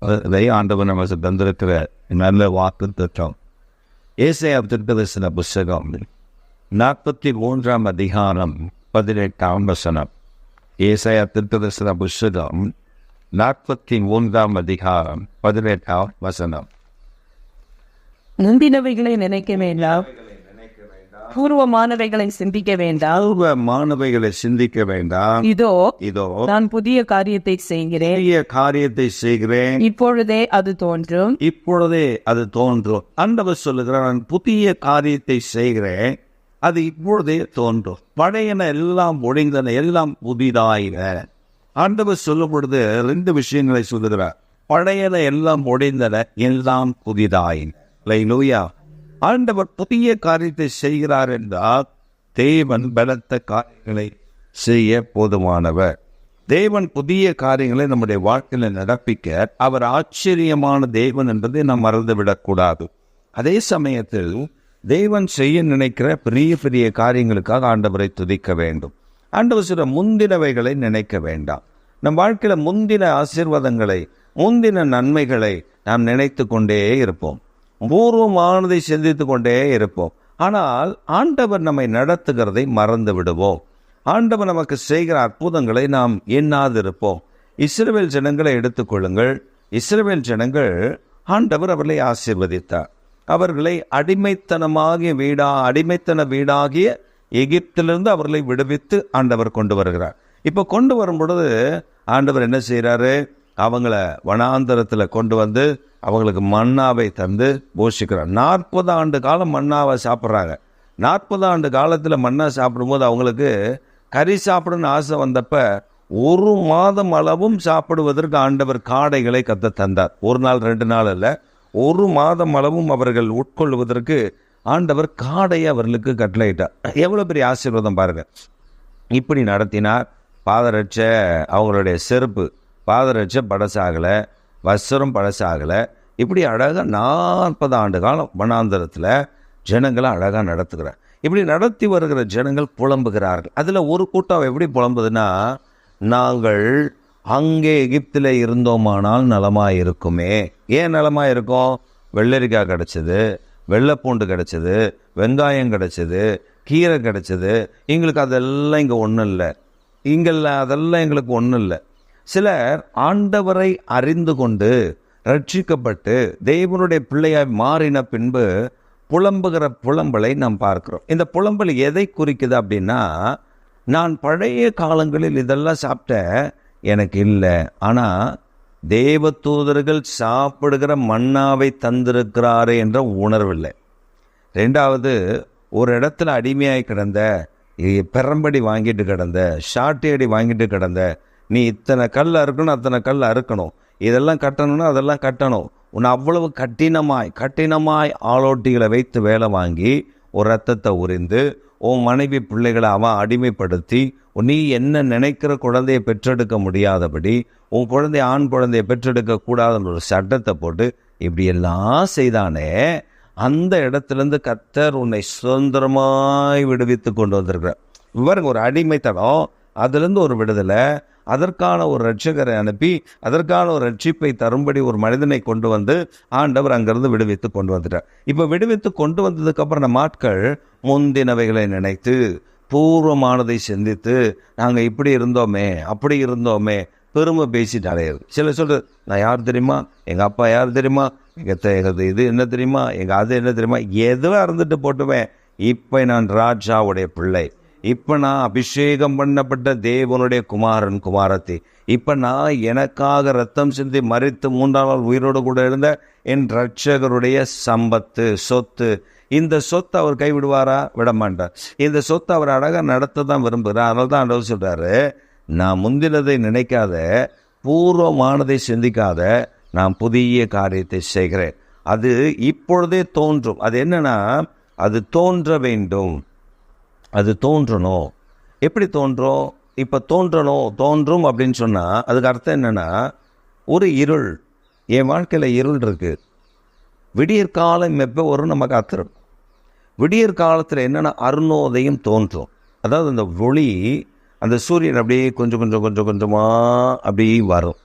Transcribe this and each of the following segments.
அதை ஆண்டவர் நமக்கு தந்திருக்கிற நல்ல வாக்கு திட்டம். ஏசாயா தீர்க்கதரிசன புஸ்தகம் 43 அதிகாரம் 18 வசனம். ஏசாயா தீர்க்கதரிசன புஸ்தகம் 43 அதிகாரம் 18 வசனம். முந்தினவைகளை நினைக்க வேண்டாம், பூர்வமானவைகளை சிந்திக்க வேண்டாம், மாணவைகளை சிந்திக்க வேண்டாம். இதோ இதோ நான் புதிய காரியத்தை செய்கிறேன், பெரிய காரியத்தை செய்கிறேன், இப்பொழுதே அது தோன்றும். இப்பொழுதே அது தோன்றும். ஆண்டவர் சொல்லுகிறார், நான் புதிய காரியத்தை செய்கிறேன், அது இப்பொழுதே தோன்றும். பழையன எல்லாம் ஒழிந்தன, எல்லாம் புதிதாயின. ஆண்டவர் சொல்லும் பொழுது 2 விஷயங்களை சொல்லுகிறார். பழையன எல்லாம் ஒழிந்தன, எல்லாம் புதிதாயின. அல்லேலூயா. ஆண்டவர் புதிய காரியத்தை செய்கிறார் என்றால் தேவன் பலத்த காரியங்களை செய்ய போதுமானவர். தேவன் புதிய காரியங்களை நம்முடைய வாழ்க்கையில் நடப்பிக்க அவர் ஆச்சரியமான தேவன் என்பதை நாம் மறந்துவிடக்கூடாது. அதே சமயத்தில் தேவன் செய்ய நினைக்கிற பெரிய பெரிய காரியங்களுக்காக ஆண்டவரை துதிக்க வேண்டும். ஆண்டவர் சில முந்தினவைகளை நினைக்க வேண்டாம். நம் வாழ்க்கையில் முந்தின ஆசீர்வாதங்களை, முந்தின நன்மைகளை நாம் நினைத்து கொண்டே இருப்போம், பூர்வமானதை சிந்தித்து கொண்டே இருப்போம். ஆனால் ஆண்டவர் நம்மை நடத்துகிறதை மறந்து விடுவோம். ஆண்டவர் நமக்கு செய்கிற அற்புதங்களை நாம் எண்ணாதிருப்போம். இஸ்ரவேல் ஜனங்களை எடுத்துக்கொள்ளுங்கள். இஸ்ரவேல் ஜனங்கள், ஆண்டவர் அவர்களை ஆசீர்வதித்தார். அவர்களை அடிமைத்தன வீடாகிய எகிப்திலிருந்து அவர்களை விடுவித்து ஆண்டவர் கொண்டு வருகிறார். இப்போ கொண்டு வரும் பொழுது ஆண்டவர் என்ன செய்கிறாரு? அவங்கள வனாந்தரத்தில் கொண்டு வந்து அவங்களுக்கு மன்னாவை தந்து போஷிக்கிறார். 40 ஆண்டு காலம் மன்னாவை சாப்பிட்றாங்க. 40 ஆண்டு காலத்தில் மன்னா சாப்பிடும்போது அவங்களுக்கு கறி சாப்பிடணும்னு ஆசை வந்தப்ப 1 மாதம் அளவும் சாப்பிடுவதற்கு ஆண்டவர் காடைகளை கத்த தந்தார். 1 நாள் 2 நாள் அல்ல, 1 மாதம் அளவும் அவர்கள் உட்கொள்வதற்கு ஆண்டவர் காடையை அவர்களுக்கு கட்டளையிட்டார். எவ்வளோ பெரிய ஆசீர்வாதம் பாருங்க. இப்படி நடத்தினார். பாதரட்ச அவங்களுடைய செருப்பு பாதரட்ச படசாகலை, வஸ்திரம் பழசாகலை. இப்படி அழகாக 40 ஆண்டு காலம் வனாந்தரத்தில் ஜனங்களை அழகாக நடத்துகிறார். இப்படி நடத்தி வருகிற ஜனங்கள் புலம்புகிறார்கள். அதில் ஒரு கூட்டம் எப்படி புலம்புதுன்னா, நாங்கள் அங்கே எகிப்தில் இருந்தோமானால் நலமாக இருக்குமே. ஏன் நலமாக இருக்கும்? வெள்ளரிக்காய் கிடச்சிது, வெள்ளைப்பூண்டு கிடச்சிது, வெங்காயம் கிடச்சிது, கீரை கிடச்சிது. எங்களுக்கு அதெல்லாம் இங்கே ஒன்றும் இல்லை, அதெல்லாம் எங்களுக்கு ஒன்றும் இல்லை. சிலர் ஆண்டவரை அறிந்து கொண்டு ரட்சிக்கப்பட்டு தேவனுடைய பிள்ளையாய் மாறின பின்பு புலம்புகிற புலம்பலை நாம் பார்க்கிறோம். இந்த புலம்பல் எதை குறிக்குது அப்படின்னா, நான் பழைய காலங்களில் இதெல்லாம் சாப்பிட்டேன், எனக்கு இல்லை, ஆனால் தேவதூதர்கள் சாப்பிடுகிற மன்னாவை தந்திருக்கிறாரே என்ற உணர்வில்லை. 2வது, ஒரு இடத்துல அடிமையாய் கிடந்த, பெரம்படி வாங்கிட்டு கிடந்த, ஷார்ட்டி அடி வாங்கிட்டு கிடந்த, நீ இத்தனை கல் அறுக்கணும், அத்தனை கல் அறுக்கணும், இதெல்லாம் கட்டணும்னா அதெல்லாம் கட்டணும், உன்னை அவ்வளவு கட்டினமாய் ஆளோட்டிகளை வைத்து வேலை வாங்கி ஒரு ரத்தத்தை உரிந்து உன் மனைவி பிள்ளைகளை அவன் அடிமைப்படுத்தி நீ என்ன நினைக்கிற குழந்தையை பெற்றெடுக்க முடியாதபடி உன் குழந்தைய ஆண் குழந்தையை பெற்றெடுக்க கூடாதுன்ற ஒரு சட்டத்தை போட்டு இப்படியெல்லாம் செய்தானே, அந்த இடத்துலேருந்து கர்த்தர் உன்னை சுதந்திரமாய் விடுவித்து கொண்டு வந்திருக்கிறார். இவருக்கு ஒரு அடிமைத்தனம், அதுலேருந்து ஒரு விடுதலை, அதற்கான ஒரு ரட்சகரை அனுப்பி அதற்கான ஒரு ரட்சிப்பை தரும்படி ஒரு மனிதனை கொண்டு வந்து ஆண்டவர் அங்கிருந்து விடுவித்து கொண்டு வந்துட்டார். இப்போ விடுவித்து கொண்டு வந்ததுக்கப்புறம் நம்ம ஆட்கள் முந்தினவைகளை நினைத்து பூர்வமானதை சிந்தித்து நாங்கள் இப்படி இருந்தோமே அப்படி இருந்தோமே பெருமை பேசிட்டாலே. சில சொல்றது, நான் யார் தெரியுமா, எங்கள் அப்பா யார் தெரியுமா, எங்கள் இது என்ன தெரியுமா, எங்கள் அது என்ன தெரியுமா, எதுவாக இருந்துட்டு போட்டுவேன், இப்போ நான் ராஜாவுடைய பிள்ளை, இப்போ நான் அபிஷேகம் பண்ணப்பட்ட தேவனுடைய குமாரன் குமாரத்தி, இப்போ நான் எனக்காக ரத்தம் சிந்தி மரித்து 3ஆம் நாள் உயிரோடு கூட இருந்த என் ரட்சகருடைய சம்பத்து சொத்து, இந்த சொத்தை அவர் கைவிடுவாரா? விட மாட்டார். இந்த சொத்தை அவர் அழகாக நடத்த தான் விரும்புகிறார். அதனால தான் ஆண்டவர் சொல்கிறாரு, நான் முந்தினதை நினைக்காத, பூர்வமானதை சிந்திக்காத, நான் புதிய காரியத்தை செய்கிறேன், அது இப்பொழுதே தோன்றும். அது என்னன்னா, அது தோன்ற வேண்டும், அது தோன்றணும். எப்படி தோன்றும்? இப்போ தோன்றும் அப்படின்னு சொன்னால் அதுக்கு அர்த்தம் என்னென்னா, ஒரு இருள், என் வாழ்க்கையில் இருள் இருக்குது, விடியற்காலம் எப்போ வரும் நமக்கு அர்த்தம். விடியற் காலத்தில் என்னென்னா அருணோதயம் தோன்றும். அதாவது அந்த ஒளி, அந்த சூரியன் அப்படியே கொஞ்சம் கொஞ்சமாக அப்படியே வரும்.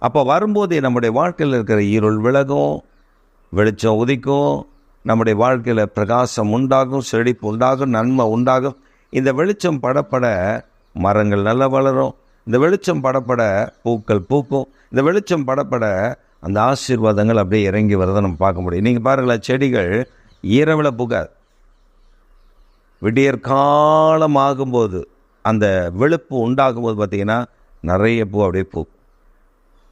அப்போ வரும்போதே நம்முடைய வாழ்க்கையில் இருக்கிற இருள் விலகும், வெளிச்சம் உதிக்கும், நம்முடைய வாழ்க்கையில் பிரகாசம் உண்டாகும், செழிப்பு உண்டாகும், நன்மை உண்டாகும். இந்த வெளிச்சம் படப்பட மரங்கள் நல்லா வளரும், இந்த வெளிச்சம் படப்பட பூக்கள் பூக்கும், இந்த வெளிச்சம் படப்பட அந்த ஆசீர்வாதங்கள் அப்படியே இறங்கி வரதை நம்ம பார்க்க முடியும். நீங்கள் பாருங்களேன், செடிகள் இரவில் பூக்காது, விடியற் காலமாகும்போது அந்த வெளுப்பு உண்டாகும்போது பார்த்திங்கன்னா நிறைய பூ அப்படியே பூக்கும்.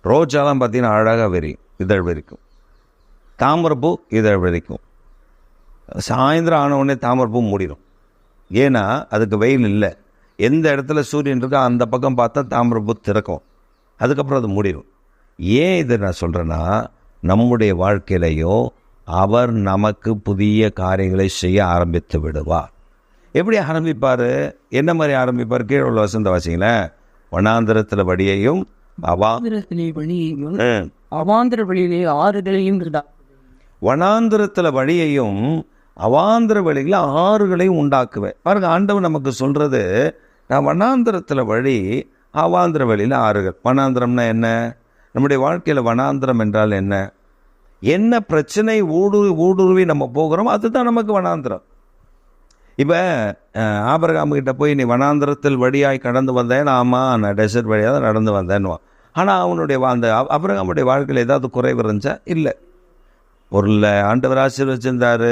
ரோஜாலாம் பார்த்திங்கன்னா அழகாக இதழ் விரிக்கும், தாமரைப்பூ இதழ் விரிக்கும். சாயந்தரம் ஆனவுடனே தாமரைப்பூ மூடிடும். ஏன்னா அதுக்கு வெயில் இல்லை. எந்த இடத்துல சூரியன் இருக்கோ அந்த பக்கம் பார்த்தா தாமரைப்பூ திறக்கும், அதுக்கப்புறம் அது மூடிடும். ஏன் இதை நான் சொல்கிறேன்னா, நம்முடைய வாழ்க்கையிலையும் அவர் நமக்கு புதிய காரியங்களை செய்ய ஆரம்பித்து விடுவார். எப்படி ஆரம்பிப்பார்? என்ன மாதிரி ஆரம்பிப்பார்? கீழே உள்ள வசந்த வாசிங்களேன். வனாந்திரத்தில் வழியையும் அவாந்திர வழியிலே ஆறுகளையும் வனாந்திரத்தில் வழியையும் அவாந்திர வழியில் ஆறுகளையும் உண்டாக்குவேன். பாருங்க, ஆண்டவர் நமக்கு சொல்றது, நான் வனாந்திரத்தில் வழி, அவாந்திர வழியில் ஆறுகள். வனாந்திரம்னா என்ன? நம்முடைய வாழ்க்கையில் வனாந்திரம் என்றால் என்ன? என்ன பிரச்சனை ஊடுருவி நம்ம போகிறோம், அதுதான் நமக்கு வனாந்திரம். இப்போ ஆபிரகாமுக்கிட்ட போய் நீ வனாந்திரத்தில் வழியாய் கடந்து வந்தேன், ஆமாம் நான் டெசர்ட் வழியாக தான் நடந்து வந்தேன்னுவான். ஆனால் அவனுடைய அந்த ஆபிரகாமுடைய வாழ்க்கையில் ஏதாவது குறைவு இருந்துச்சா? இல்லை. பொருளில் ஆண்டவர் ஆசீர்வச்சிருந்தார்,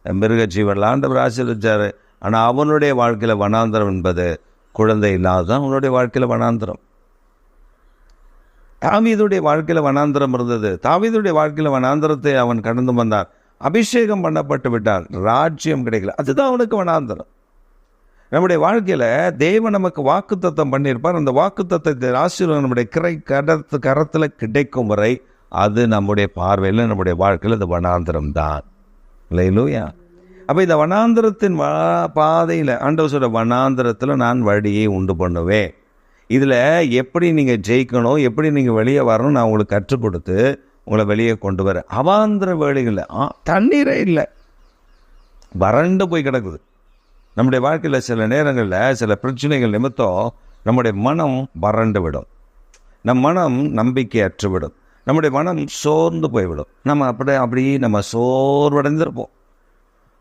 மிருக ஜீவனில் ஆண்டவர் ஆசீர்வச்சார். ஆனால் அவனுடைய வாழ்க்கையில் வனாந்திரம் என்பது குழந்தை இல்லாததான் அவனுடைய வாழ்க்கையில் வனாந்திரம். தாவீதுடைய வாழ்க்கையில் வனாந்திரம் இருந்தது. தாவீதுடைய வாழ்க்கையில் வனாந்திரத்தை அவன் கடந்து வந்தான். அபிஷேகம் பண்ணப்பட்டு விட்டான், ராஜ்யம் கிடைக்கல, அதுதான் அவனுக்கு வனாந்திரம். நம்முடைய வாழ்க்கையில் தேவன் நமக்கு வாக்குத்தத்தம் பண்ணியிருப்பார். அந்த வாக்குத்தத்தத்தை ஆசீர்வாதம் நம்முடைய கரத்தில் கிடைக்கும் வரை அது நம்முடைய பார்வையில் நம்முடைய வாழ்க்கையில் அது வனாந்திரம் தான். இல்லையா? அப்போ இந்த வனாந்திரத்தின் பாதையில் ஆண்டவர் சொல்ற வனாந்திரத்தில் நான் வழியை உண்டு பண்ணுவேன். இதில் எப்படி நீங்கள் ஜெயிக்கணும், எப்படி நீங்கள் வெளியே வரணும் நான் உங்களுக்கு கற்றுக் கொடுத்து உங்களை வெளியே கொண்டு வர. அவாந்திர வேலைகளில் தண்ணீரே இல்லை, வறண்டு போய் கிடக்குது. நம்முடைய வாழ்க்கையில் சில நேரங்களில் சில பிரச்சனைகள் நிமித்தம் நம்முடைய மனம் வறண்டு விடும், நம் மனம் நம்பிக்கையற்று விடும், நம்முடைய மனம் சோர்ந்து போய்விடும். நம்ம அப்படியே நம்ம சோர்வடைந்திருப்போம்.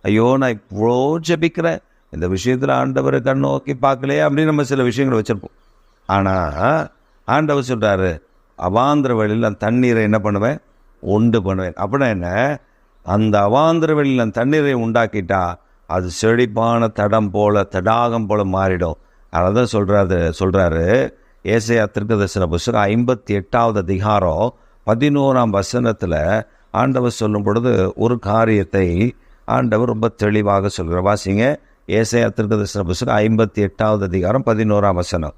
ஐயோ நான் இவ்வளோ ஜெபிக்கிறேன், இந்த விஷயத்தில் ஆண்டவரை கண்ணோக்கி பார்க்கலையே அப்படின்னு நம்ம சில விஷயங்களை வச்சுருப்போம். ஆனால் ஆண்டவர் சொல்கிறாரு, அவாந்திர வழியில் அந்த தண்ணீரை என்ன பண்ணுவேன்? உண்டு பண்ணுவேன். அப்படின்னா என்ன? அந்த அவாந்திர வழியில் அந்த தண்ணீரை உண்டாக்கிட்டா அது செழிப்பான தடம் போல, தடாகம் போல மாறிடும். அதான் சொல்கிறாரு ஏசாயா தீர்க்கதரிசன புத்தகம் 58வது அதிகாரம் 11ஆம் வசனத்தில் ஆண்டவர் சொல்லும் பொழுது ஒரு காரியத்தை ஆண்டவர் ரொம்ப தெளிவாக சொல்கிற. வாசிங்க, ஏசாயா தீர்க்கதரிசன புத்தகம் 58வது அதிகாரம் 11ஆம் வசனம்.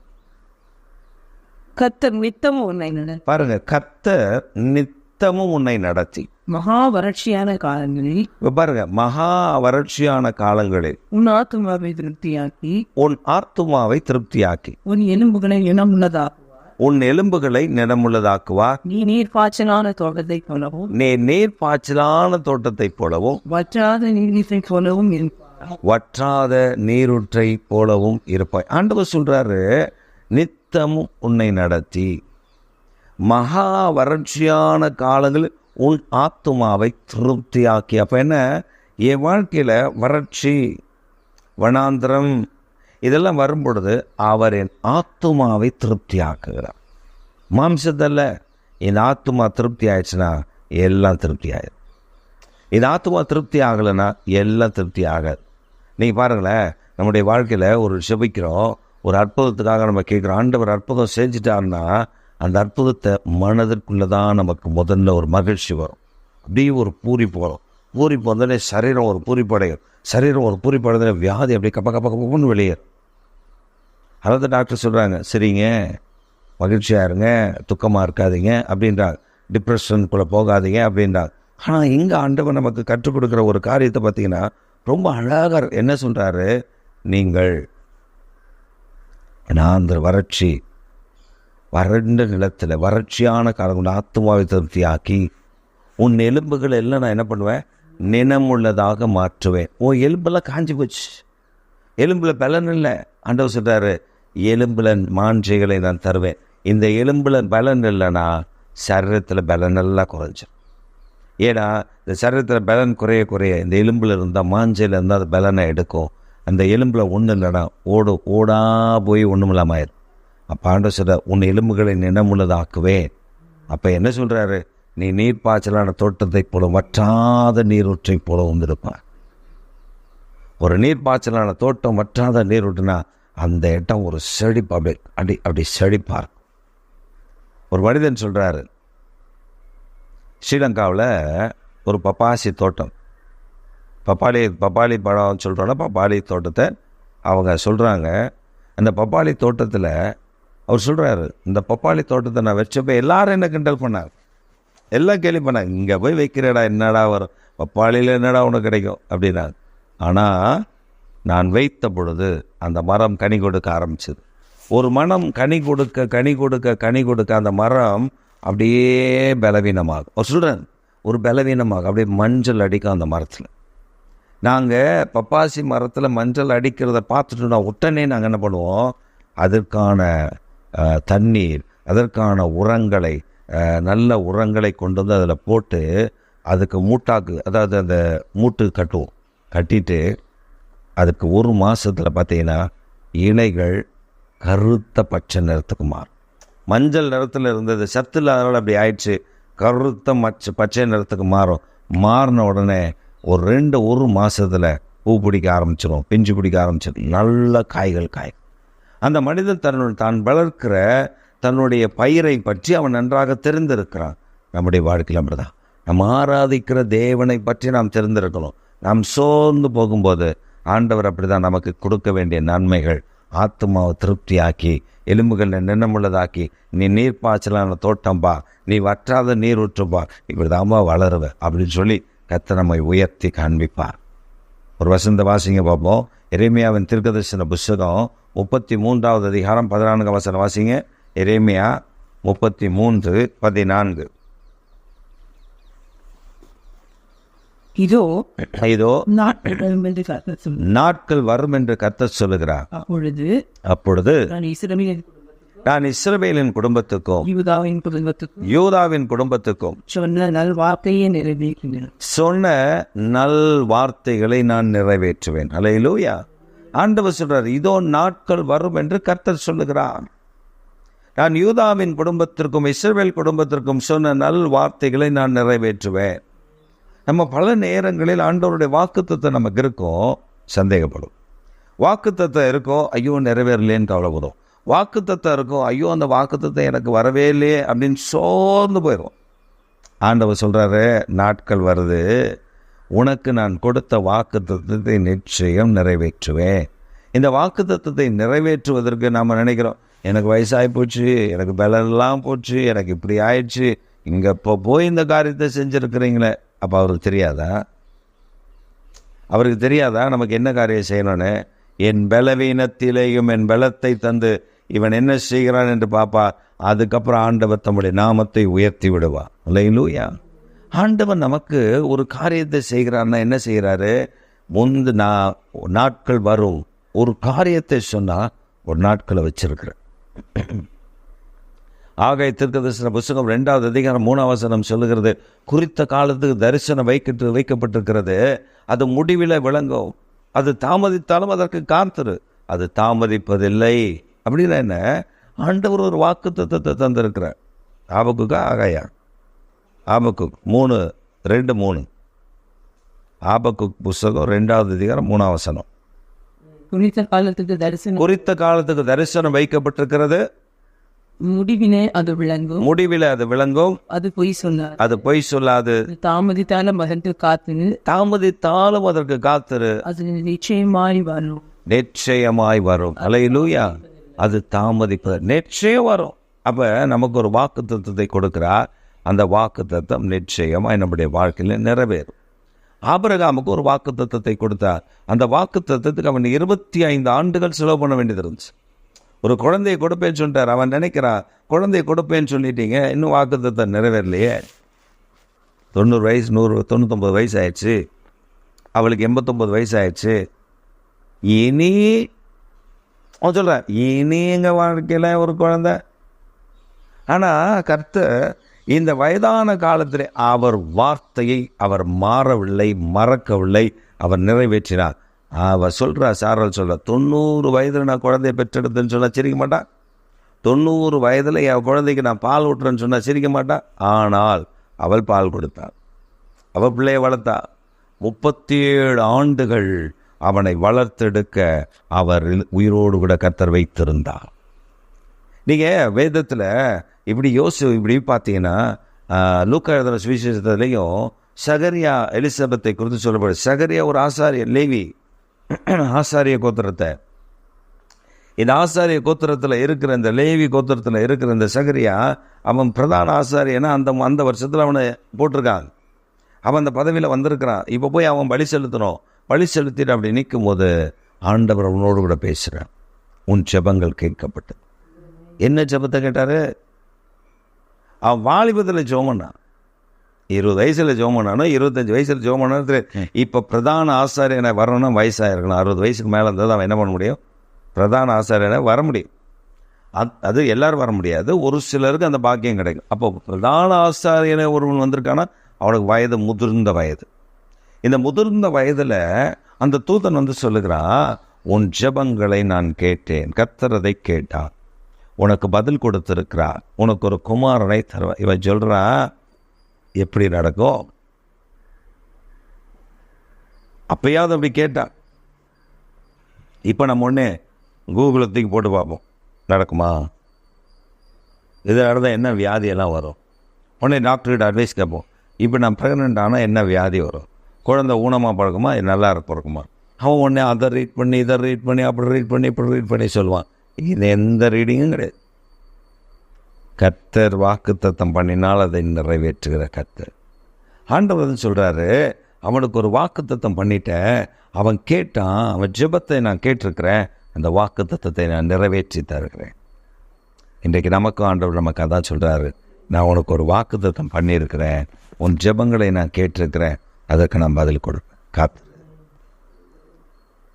கர்த்தர் நித்தமும் உன்னை நடத்தி, பாருங்க, கர்த்தர் நித்தமும் உன்னை நடத்தி மகா வறட்சியான காலங்களில், பாருங்க, மகா வறட்சியான காலங்களில் உன் ஆத்துமாவை திருப்தியாக்கி, உன் ஆத்துமாவை திருப்தியாக்கி, உன் எலும்புகளை இனமுள்ளதாக்குவார், உன் எலும்புகளை நிறமுள்ளதாக்குவார். நீ நீர்ப்பாய்ச்சலான தோட்டத்தை போலவும், நீர்ப்பாய்ச்சலான தோட்டத்தை போலவும், வற்றாத நீரூற்றை போலவும் இருப்பார். வற்றாத நீரூற்றை போலவும் இருப்பாய். ஆண்டவர் சொல்றாரு, நித்தமும் உன்னை நடத்தி மகா வறட்சியான காலங்களில் உன் ஆத்துமாவை திருப்தியாக்கி. அப்போ என்ன? என் வாழ்க்கையில் வறட்சி, வனாந்திரம் இதெல்லாம் வரும் பொழுது அவர் என் ஆத்துமாவை திருப்தியாக்குகிறார். மாம்சத்தல்ல, என் ஆத்துமா திருப்தி ஆயிடுச்சுன்னா எல்லாம் திருப்தி ஆயிடும். என் ஆத்துமா திருப்தி ஆகலைன்னா எல்லாம் திருப்தி ஆகாது. நீங்கள் பாருங்களேன், நம்முடைய வாழ்க்கையில் ஒரு செபிக்கிறோம், ஒரு அற்புதத்துக்காக நம்ம கேட்குறோம். ஆண்டவர் அற்புதம் செஞ்சுட்டாருன்னா அந்த அற்புதத்தை மனதிற்குள்ளே தான் நமக்கு முதல்ல ஒரு மகிழ்ச்சி வரும். அப்படியே ஒரு பூரிப்பு வரும். பூரிப்பு வந்தோடனே சரீரம் ஒரு பூரிப்படையும். சரீரம் ஒரு பூரிப்படைந்தோடனே வியாதி அப்படியே கப்பன்னு வெளியேறும். அதாவது டாக்டர் சொல்கிறாங்க, சரிங்க மகிழ்ச்சியாக இருங்க, துக்கமாக இருக்காதீங்க அப்படின்றாங்க, டிப்ரெஷனுக்குள்ளே போகாதீங்க அப்படின்றாங்க. ஆனால் இங்கே ஆண்டவர் நமக்கு கற்றுக் கொடுக்குற ஒரு காரியத்தை பார்த்தீங்கன்னா ரொம்ப அழகாக என்ன சொல்கிறாரு? நீங்கள் அந்த வறட்சி, வறண்ட நிலத்தில் வறட்சியான காலம் ஆத்துமாவை திருப்தியாக்கி உன் எலும்புகள் எல்லாம் நான் என்ன பண்ணுவேன்? நினமுள்ளதாக மாற்றுவேன். எலும்பெல்லாம் காஞ்சி போச்சு, எலும்பில் பலன் இல்லை. ஆண்டவர் சொல்கிறாரு, எலும்பில் மாஞ்சைகளை நான் தருவேன். இந்த எலும்பில் பலன் இல்லைன்னா சரீரத்தில் பலனெல்லாம் குறைஞ்சிடும். ஏன்னா இந்த சரீரத்தில் பலன் குறைய குறைய இந்த எலும்பில் இருந்தால் மாஞ்சையில் இருந்தால் அது பலனை எடுக்கும். அந்த எலும்பில் ஒன்று இல்லைனா ஓடா போய் ஒன்றும் இல்லாமல் ஆயிடும். அப்போ ஆண்டவர் சொல்ற, உன் எலும்புகளை நினமுள்ளதாக்குவேன். அப்போ என்ன சொல்கிறாரு, நீ நீர்ப்பாய்ச்சலான தோட்டத்தை போல வற்றாத நீரூற்றை போல வந்திருப்பார். ஒரு நீர்ப்பாய்ச்சலான தோட்டம் வற்றாத நீரூற்றுனா அந்த இடம் ஒரு செழிப்பு, அப்படி செழிப்பார். ஒரு மனிதன் சொல்கிறாரு, ஸ்ரீலங்காவில் ஒரு பப்பாசி தோட்டம், பப்பாளி பழம் சொல்கிறோன்னா பப்பாளி தோட்டத்தை அவங்க சொல்கிறாங்க. அந்த பப்பாளி தோட்டத்தில் அவர் சொல்கிறாரு, இந்த பப்பாளி தோட்டத்தை நான் வச்சப்போ எல்லாரும் என்ன கிண்டல் பண்ணார், எல்லாம் கேள்வி பண்ணாங்க, இங்கே போய் வைக்கிறடா என்னடா வரும், பப்பாளியில் என்னடா உனக்கு கிடைக்கும் அப்படின்னாங்க. ஆனால் நான் வைத்த பொழுது அந்த மரம் கனி கொடுக்க ஆரம்பிச்சது. ஒரு மரம் கனி கொடுக்க அந்த மரம் அப்படியே பலவீனமாகும். அவர் சொல்கிறேன், ஒரு பலவீனமாகும், அப்படியே மஞ்சள் அடிக்கும் அந்த மரத்தில். நாங்கள் பப்பாசி மரத்தில் மஞ்சள் அடிக்கிறத பார்த்துட்டோம்னா உடனே நாங்கள் என்ன பண்ணுவோம், அதற்கான தண்ணீர், அதற்கான உரங்களை, நல்ல உரங்களை கொண்டு வந்து அதில் போட்டு அதுக்கு மூட்டாக்கு, அதாவது அந்த மூட்டு கட்டுவோம். கட்டிட்டு அதுக்கு ஒரு மாதத்தில் பார்த்தீங்கன்னா இலைகள் கருத்த பச்சை நிறத்துக்கு மாறும். மஞ்சள் நிறத்தில் இருந்தது சத்து இல்லாதனால அப்படி ஆயிடுச்சு, கருத்த பச்சை நிறத்துக்கு மாறின உடனே ஒரு மாதத்தில் பூ பிடிக்க ஆரம்பிச்சிடும், பிஞ்சு பிடிக்க ஆரம்பிச்சிடும், நல்ல காய்கள் காயும். அந்த மனிதன் தான் வளர்க்கிற தன்னுடைய பயிரை பற்றி அவன் நன்றாக தெரிந்திருக்கிறான். நம்முடைய வாழ்க்கையில் அப்படிதான், நம்ம ஆராதிக்கிற தேவனை பற்றி நாம் தெரிந்திருக்கணும். நாம் சோர்ந்து போகும்போது ஆண்டவர் அப்படி தான் நமக்கு கொடுக்க வேண்டிய நன்மைகள், ஆத்மாவை திருப்தியாக்கி, எலும்புகளை நினமுள்ளதாக்கி, நீ நீர்ப்பாய்ச்சலான தோட்டம்பா, நீ வற்றாத நீர் ஊற்றுப்பா, இப்படி தாம்பா வளருவ அப்படின்னு சொல்லி கர்த்தர் நம்மை உயர்த்தி காண்பிப்பார். ஒரு வசந்த வாசிங்க பார்ப்போம். எரேமியாவின் தீர்க்கதரிசன புஸ்தகம் 33வது அதிகாரம் 14 வசனம் வாசிங்க. எரேமியா 33:14. இதோ நாட்கள் வரும் என்று கர்த்தர் சொல்லுகிறார். அப்பொழுது நான் இஸ்ரவேலின் குடும்பத்துக்கும் யூதாவின் குடும்பத்துக்கும் சொன்ன நல் வார்த்தைகளை நான் நிறைவேற்றுவேன். அல்லேலூயா. ஆண்டவர் சொல்றார், இதோ நாட்கள் வரும் என்று கர்த்தர் சொல்லுகிறார். நான் யூதாவின் குடும்பத்திற்கும் இஸ்ரவேல் குடும்பத்திற்கும் சொன்ன நல் வார்த்தைகளை நான் நிறைவேற்றுவேன். நம்ம பல நேரங்களில் ஆண்டவருடைய வாக்குத்தத்தம் நமக்கு இருக்கும், சந்தேகப்படும். வாக்குத்தத்தம் இருக்கும், ஐயோ நிறைவேறலேன்னு கவலைப்படும். வாக்குத்தத்தம் இருக்கும், ஐயோ அந்த வாக்குத்தத்தம் எனக்கு வரவே இல்லையே அப்படின்னு சோர்ந்து போயிடும். ஆண்டவர் சொல்கிறாரு, நாட்கள் வருது, உனக்கு நான் கொடுத்த வாக்குத்தத்தத்தை நிச்சயம் நிறைவேற்றுவேன். இந்த வாக்குத்தத்தத்தை நிறைவேற்றுவதற்கு நாம் நினைக்கிறோம், எனக்கு வயசாகி போச்சு, எனக்கு பலனெல்லாம் போச்சு, எனக்கு இப்படி ஆயிடுச்சு, இங்கே இப்போ போய் இந்த காரியத்தை செஞ்சுருக்கிறீங்களே. அப்போ அவருக்கு தெரியாதா நமக்கு என்ன காரியம் செய்யணும்னு? என் பலவீனத்திலேயும் என் பலத்தை தந்து இவன் என்ன செய்கிறான் என்று பார்ப்பா. அதுக்கப்புறம் ஆண்டவர் தம்முடைய நாமத்தை உயர்த்தி விடுவா. அல்லேலூயா. ஆண்டவர் நமக்கு ஒரு காரியத்தை செய்கிறான்னா என்ன செய்கிறாரு? நாட்கள் வரும், ஒரு காரியத்தை சொன்னால் ஒரு நாட்களை வச்சிருக்கிறேன். ஆகாய தீர்க்கதரிசன புஸ்தகம் 2வது அதிகாரம் 3ஆம் வசனம் சொல்லுகிறது, குறித்த காலத்துக்கு தரிசனம் வைக்கப்பட்டிருக்கிறது, அது முடிவில் விளங்கும், அது தாமதித்தாலும் அதற்கு காத்திரு, அது தாமதிப்பதில்லை. அப்படின்னா என்ன? ஆண்டவர் ஒரு வாக்குத்தத்தத்தை தந்திருக்கிறார். ஆபக்குக்கா ஆகாயா? ஆபக்குக் 3:2-3. ஆபக்குக் புஸ்தகம் 2வது அதிகாரம் 3ஆம் வசனம். குறித்த காலத்துக்கு தரிசனம் வைக்கப்பட்டிருக்கிறது, முடிவிலே அது விளங்கும், அது பொய் சொல்லாது, தாமதித்தாலும் அதற்கு காத்திரு, அது நிச்சயமாய் வரும். அல்லேலூயா. அது தாமதிப்பது நிச்சயம் வரும். அப்ப நமக்கு ஒரு வாக்குத்தத்தத்தை கொடுக்கிறார். அந்த வாக்குத்தத்தம் நிச்சயமாய் நம்முடைய வாழ்க்கையில் நிறைவேறும். ஆபிரகாமுக்கு ஒரு வாக்குத்தத்தத்தை கொடுத்தார். அந்த வாக்குத்தத்தத்துக்கு அவன் 25 ஆண்டுகள் செலவு பண்ண வேண்டியது இருந்துச்சு. ஒரு குழந்தையை கொடுப்பேன்னு சொல்லிட்டார். அவன் நினைக்கிறான், குழந்தையை கொடுப்பேன்னு சொல்லிட்டீங்க, இன்னும் வாக்குத்தத்தம் நிறைவேறலையே. 90 வயசு 99 வயசு ஆயிடுச்சு, அவளுக்கு 89 வயசு ஆயிடுச்சு. இனி அவன் சொல்கிறான், இனி எங்கள் வாழ்க்கையில் ஒரு குழந்தை. ஆனால் கர்த்தர் இந்த வயதான காலத்தில் அவர் வார்த்தையை அவர் மாறவில்லை, மறக்கவில்லை, அவர் நிறைவேற்றினார். அவர் சொல்கிறா, சாரல் சொல்ற, 90 வயதில் நான் குழந்தைய பெற்றெடுத்தேன்னு சொன்னால் சிரிக்க மாட்டான். 90 வயதில் என் குழந்தைக்கு நான் பால் ஊட்டுறேன்னு சொன்னால் சிரிக்க மாட்டான். ஆனால் அவள் பால் கொடுத்தாள், அவள் பிள்ளையை வளர்த்தா. 37 ஆண்டுகள் அவனை வளர்த்தெடுக்க அவர் உயிரோடு கூட கர்த்தர் வைத்திருந்தார். நீங்கள் வேதத்தில் இப்படி இப்படி பார்த்தீங்கன்னா, லூக்கா எழுதின சுவிசேஷத்துலேயும் சகரியா எலிசபெத்தை குறித்து சொல்லப்படுது. சகரியா ஒரு ஆசாரியர், லேவி ஆசாரிய கோத்திரத்தை. இந்த ஆசாரிய கோத்திரத்தில் இருக்கிற இந்த லேவி கோத்திரத்தில் இருக்கிற இந்த சகரியா, அவன் பிரதான ஆசாரியனா அந்த வருஷத்தில் அவனை போட்டிருக்காங்க. அவன் அந்த பதவியில் வந்திருக்கிறான். இப்போ போய் அவன் பலி செலுத்தணும். பலி செலுத்திட்டு அப்படி நிற்கும் போது ஆண்டவர் அவனோடு கூட பேசுகிறான். உன் ஜெபங்கள் கேட்கப்பட்டது. என்ன ஜெபத்தை கேட்டார்? அவன் வாலிபத்தில் ஜெபம் பண்ணான். 20 வயசில் ஜெபம் பண்ணானோ 25 வயசில் ஜெபம் பண்ணான்னு. இப்போ பிரதான ஆசாரியனை வரணும், வயசாகிருக்கணும். 60 வயசுக்கு மேலே இருந்தால் அவன் என்ன பண்ண முடியும்? பிரதான ஆசாரியனை வர முடியும். அது எல்லாரும் வர முடியாது, ஒரு சிலருக்கு அந்த பாக்கியம் கிடைக்கும். அப்போ பிரதான ஆசாரியனை ஒருவன் வந்திருக்கானா, அவனுக்கு வயது முதிர்ந்த வயது. இந்த முதிர்ந்த வயதில் அந்த தூதன் வந்து சொல்லுகிறான், உன் ஜெபங்களை நான் கேட்டேன், கர்த்தர் அதை கேட்டார், உனக்கு பதில் கொடுத்திருக்கிறார், உனக்கு ஒரு குமாரனை தருவார். இவன் சொல்கிறா, எப்படி நடக்கும்? அப்பயாவது அப்படி கேட்டான். இப்போ நம்ம ஒன்று கூகுளில் தூக்கி போட்டு பார்ப்போம், நடக்குமா? இது நடந்தால் என்ன வியாதியெல்லாம் வரும்? உடனே டாக்டர்கிட்ட அட்வைஸ் கேட்போம். இப்போ நான் ப்ரெக்னென்ட் ஆனால் என்ன வியாதி வரும்? குழந்தை ஊனமாக பழக்குமா, நல்லா இருக்குமா? அவன் உடனே அதை ரீட் பண்ணி இதை ரீட் பண்ணி அப்படி ரீட் பண்ணி இப்படி ரீட் பண்ணி சொல்லுவான். இது எந்த ரீடிங்கும் கிடையாது. கர்த்தர் வாக்குத்தத்தம் பண்ணினால் அதை நிறைவேற்றுகிற கர்த்தர். ஆண்டவர் சொல்கிறாரு, அவனுக்கு ஒரு வாக்குத்தத்தம் பண்ணிட்டேன், அவன் கேட்டான், அவன் ஜெபத்தை நான் கேட்டிருக்கிறேன், அந்த வாக்குத்தத்தத்தை நான் நிறைவேற்றி தருகிறேன். இன்றைக்கு நமக்கும் ஆண்டவர் நமக்கு அதான் சொல்கிறாரு, நான் உனக்கு ஒரு வாக்குத்தத்தம் பண்ணியிருக்கிறேன், உன் ஜெபங்களை நான் கேட்டிருக்கிறேன், அதற்கு நான் பதில் கொடுப்பேன், காத்து.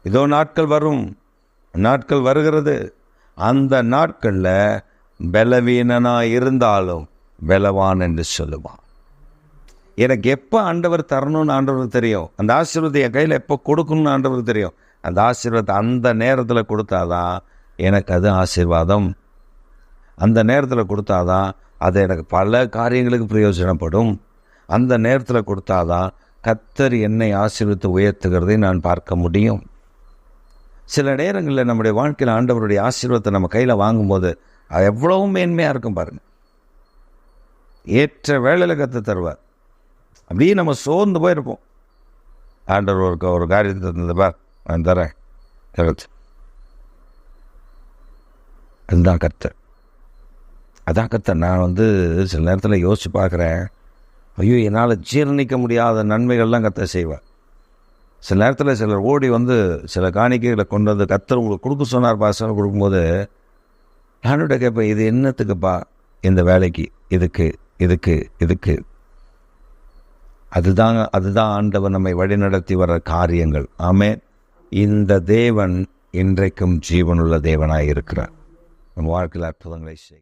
இதோ நாட்கள் வரும், நாட்கள் வருகிறது, அந்த நாட்களில் பலவீனனாக இருந்தாலும் பலவான் என்று சொல்லுவான். எனக்கு எப்போ ஆண்டவர் தரணும்னு ஆண்டவருக்கு தெரியும். அந்த ஆசீர்வாதத்தை என் கையில் எப்போ கொடுக்கணும்னு ஆண்டவருக்கு தெரியும். அந்த ஆசீர்வாதத்தை அந்த நேரத்தில் கொடுத்தாதான் எனக்கு அது ஆசீர்வாதம். அந்த நேரத்தில் கொடுத்தாதான் அது எனக்கு பல காரியங்களுக்கு பிரயோஜனப்படும். அந்த நேரத்தில் கொடுத்தாதான் கர்த்தர் என்னை ஆசீர்வதித்து உயர்த்துகிறதை நான் பார்க்க முடியும். சில நேரங்களில் நம்முடைய வாழ்க்கையில் ஆண்டவருடைய ஆசீர்வாதத்தை நம்ம கையில் வாங்கும்போது அது எவ்வளவும் மேன்மையாக இருக்கும் பாருங்கள். ஏற்ற வேளையில் கர்த்தர் தருவார். அப்படியே நம்ம சோர்ந்து போயிருப்போம். ஆண்டவர் ஒரு காரியத்தை தந்தபார், நான் தரேன், அதுதான் கர்த்தர், அதான் கர்த்தர். நான் சில நேரத்தில் யோசித்து பார்க்குறேன், ஐயோ என்னால் ஜீரணிக்க முடியாத நன்மைகள்லாம் கர்த்தர் செய்வார். சில நேரத்தில் சிலர் ஓடி சில காணிக்கைகளை கொண்டு கர்த்தர் உங்களுக்கு கொடுக்க சொன்னார் பாசனம் கொடுக்கும்போது நானோட கேட்பேன், இது என்னத்துக்குப்பா? இந்த வேலைக்கு, இதுக்கு அதுதான் ஆண்டவர் நம்மை வழிநடத்தி வர காரியங்கள். ஆமென். இந்த தேவன் இன்றைக்கும் ஜீவனுள்ள தேவனாய் இருக்கிறார். நம் வாழ்க்கையில் அற்புதங்களை செய்.